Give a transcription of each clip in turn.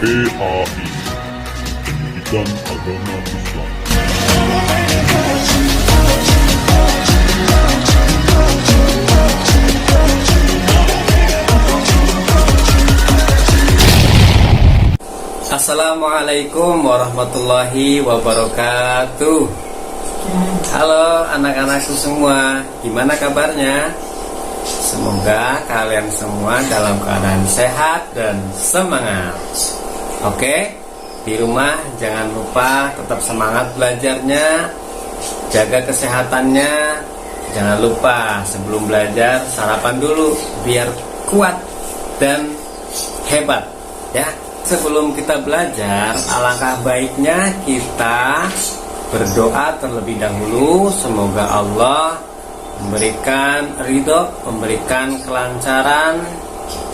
PAI Pendidikan Agama Islam. Assalamualaikum warahmatullahi wabarakatuh. Halo anak-anakku semua, gimana kabarnya? Semoga kalian semua dalam keadaan sehat dan semangat. Oke, di rumah jangan lupa tetap semangat belajarnya, jaga kesehatannya. Jangan lupa sebelum belajar sarapan dulu biar kuat dan hebat ya. Sebelum kita belajar, alangkah baiknya kita berdoa terlebih dahulu. Semoga Allah memberikan ridho, memberikan kelancaran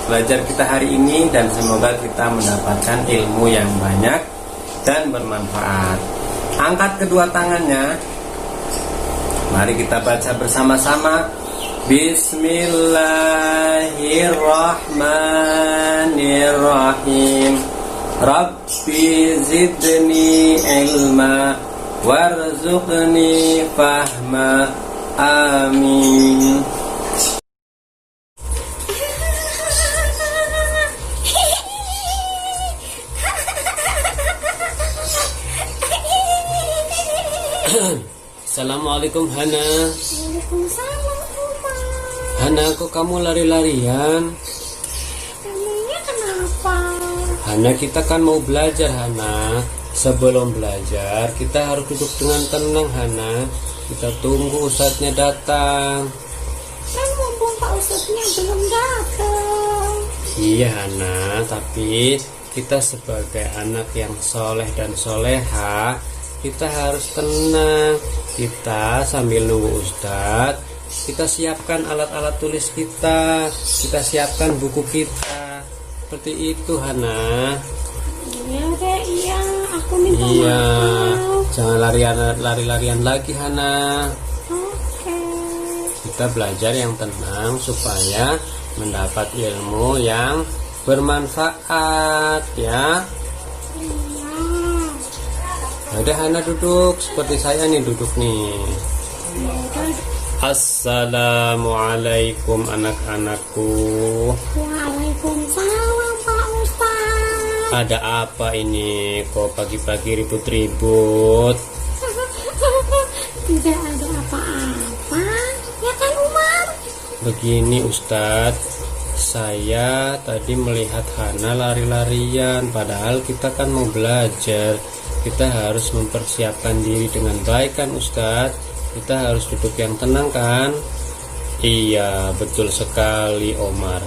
belajar kita hari ini, dan semoga kita mendapatkan ilmu yang banyak dan bermanfaat. Angkat kedua tangannya. Mari kita baca bersama-sama. Bismillahirrahmanirrahim. Rabbi zidni ilma warzuqni fahma. Amin. Assalamualaikum Hana. Waalaikumsalam Uma. Hana, kok kamu lari-larian? Emangnya kenapa? Hana, kita kan mau belajar Hana. Sebelum belajar kita harus duduk dengan tenang Hana. Kita tunggu ustadznya datang. Kan mumpung Pak Ustadznya belum datang. Iya Hana, tapi kita sebagai anak yang soleh dan soleha, kita harus tenang. Kita sambil nunggu ustadz, kita siapkan alat-alat tulis kita siapkan buku kita. Seperti itu Hana. Iya deh, iya. Aku minta Iya, maaf. jangan lari-larian lagi Hana. Oke. Kita belajar yang tenang supaya mendapat ilmu yang bermanfaat ya. Iya. Udah Hana duduk seperti saya nih duduk nih. Yaudah. Assalamualaikum anak-anakku. Waalaikumsalam Pak Ustadz. Ada apa ini? Kok pagi-pagi ribut-ribut? Tidak ada apa-apa. Ya kan Umar? Begini Ustadz, saya tadi melihat Hana lari-larian. Padahal kita kan mau belajar. Kita harus mempersiapkan diri dengan baik kan Ustadz. Kita harus duduk yang tenang kan? Iya, betul sekali Omar.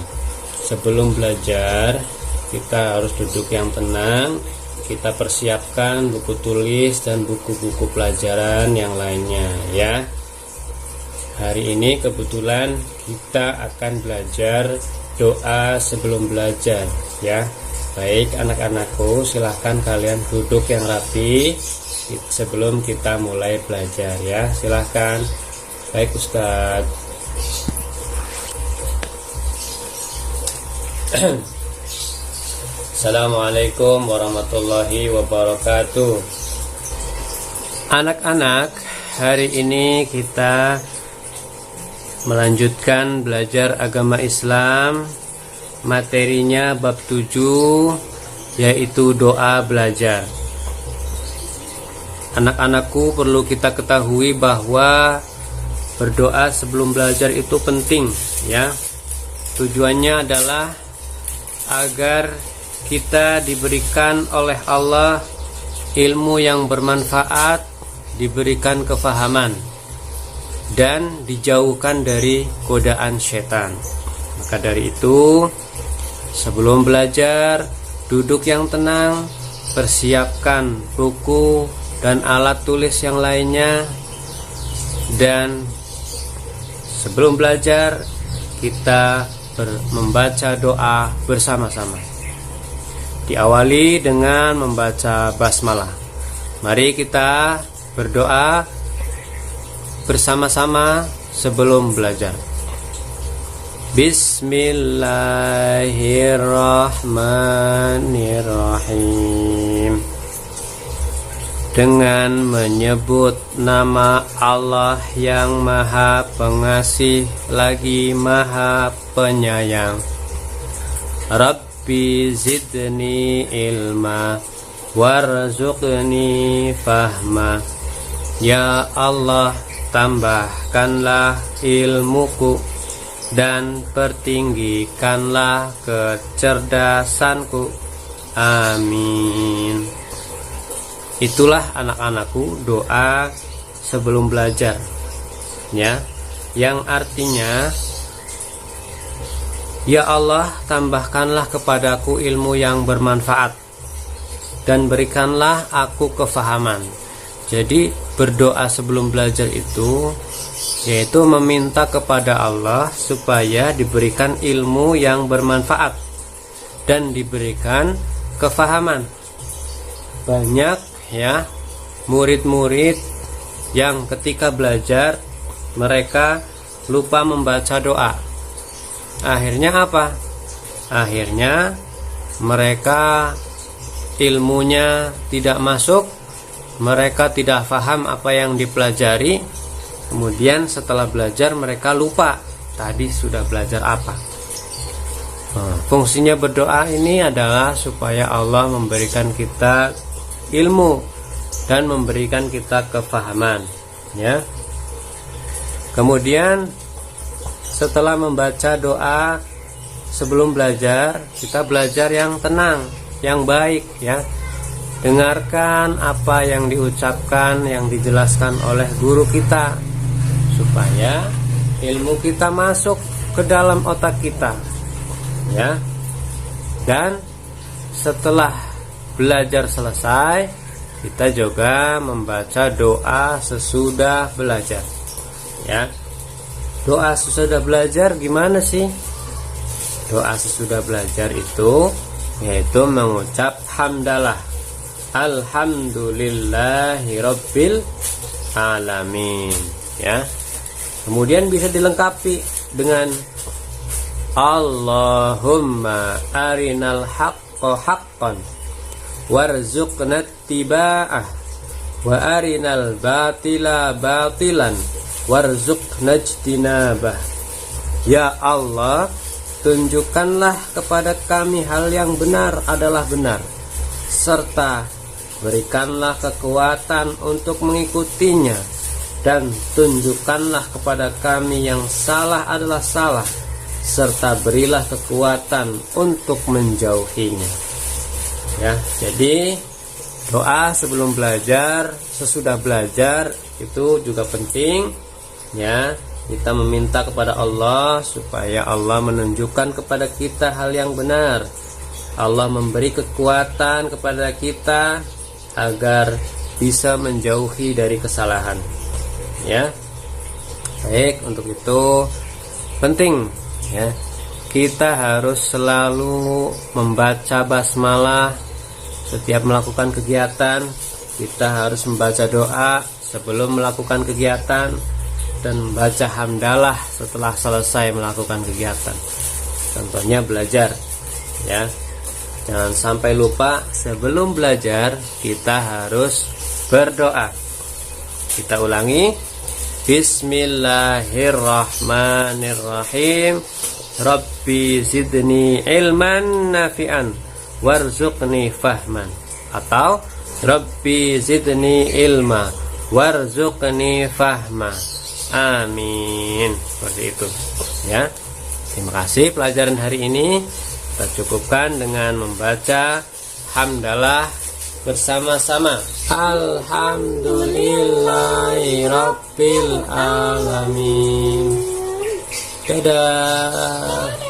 Sebelum belajar kita harus duduk yang tenang. Kita persiapkan buku tulis dan buku-buku pelajaran yang lainnya ya. Hari ini kebetulan kita akan belajar doa sebelum belajar ya. Baik anak-anakku, silahkan kalian duduk yang rapi sebelum kita mulai belajar ya. Silahkan. Baik Ustadz. Assalamualaikum warahmatullahi wabarakatuh. Anak-anak, hari ini kita melanjutkan belajar agama Islam. Materinya bab 7, yaitu doa belajar. Anak-anakku, perlu kita ketahui bahwa berdoa sebelum belajar itu penting ya. Tujuannya adalah agar kita diberikan oleh Allah ilmu yang bermanfaat, diberikan kefahaman, dan dijauhkan dari godaan setan. Maka dari itu, sebelum belajar, duduk yang tenang, persiapkan buku dan alat tulis yang lainnya, dan sebelum belajar kita membaca doa bersama-sama. Diawali dengan membaca basmalah. Mari kita berdoa bersama-sama sebelum belajar. Bismillahirrahmanirrahim. Dengan menyebut nama Allah yang Maha Pengasih lagi Maha Penyayang. Rabbi zidni ilma warzuqni fahma. Ya Allah, tambahkanlah ilmuku dan pertinggikanlah kecerdasanku. Amin. Itulah anak-anakku doa sebelum belajar, ya, yang artinya, ya Allah, tambahkanlah kepadaku ilmu yang bermanfaat dan berikanlah aku kefahaman. Jadi berdoa sebelum belajar itu yaitu meminta kepada Allah supaya diberikan ilmu yang bermanfaat dan diberikan kefahaman. Banyak ya murid-murid yang ketika belajar mereka lupa membaca doa. Akhirnya apa? Akhirnya mereka ilmunya tidak masuk, mereka tidak paham apa yang dipelajari. Kemudian setelah belajar mereka lupa tadi sudah belajar apa. Fungsinya berdoa ini adalah supaya Allah memberikan kita ilmu dan memberikan kita kefahaman, ya. Kemudian setelah membaca doa sebelum belajar, kita belajar yang tenang, yang baik, ya. Dengarkan apa yang diucapkan, yang dijelaskan oleh guru kita, supaya ilmu kita masuk ke dalam otak kita, ya. Dan setelah belajar selesai, kita juga membaca doa sesudah belajar, ya. Doa sesudah belajar gimana sih? Doa sesudah belajar itu yaitu mengucap hamdalah, alhamdulillahirabbil alamin, ya. Kemudian bisa dilengkapi dengan Allahumma arinal haqqo haqqan warzuqna ittiba'ah wa arinal batila batilan warzuqna ijtinabah. Ya Allah, tunjukkanlah kepada kami hal yang benar adalah benar, serta berikanlah kekuatan untuk mengikutinya, dan tunjukkanlah kepada kami yang salah adalah salah, serta berilah kekuatan untuk menjauhinya. Ya, jadi doa sebelum belajar, sesudah belajar itu juga penting, ya. Kita meminta kepada Allah supaya Allah menunjukkan kepada kita hal yang benar. Allah memberi kekuatan kepada kita agar bisa menjauhi dari kesalahan, ya. Baik, untuk itu penting, ya, kita harus selalu membaca basmalah setiap melakukan kegiatan. Kita harus membaca doa sebelum melakukan kegiatan dan membaca hamdalah setelah selesai melakukan kegiatan. Contohnya belajar, ya. Jangan sampai lupa sebelum belajar kita harus berdoa. Kita ulangi. Bismillahirrahmanirrahim. Rabbi zidni ilman nafi'an warzuqni fahman. Atau Rabbi zidni ilma warzuqni fahma. Amin. Seperti itu, ya. Terima kasih pelajaran hari ini. Kita cukupkan dengan membaca hamdalah bersama-sama. Alhamdulillahirabbil alamin. Dadah.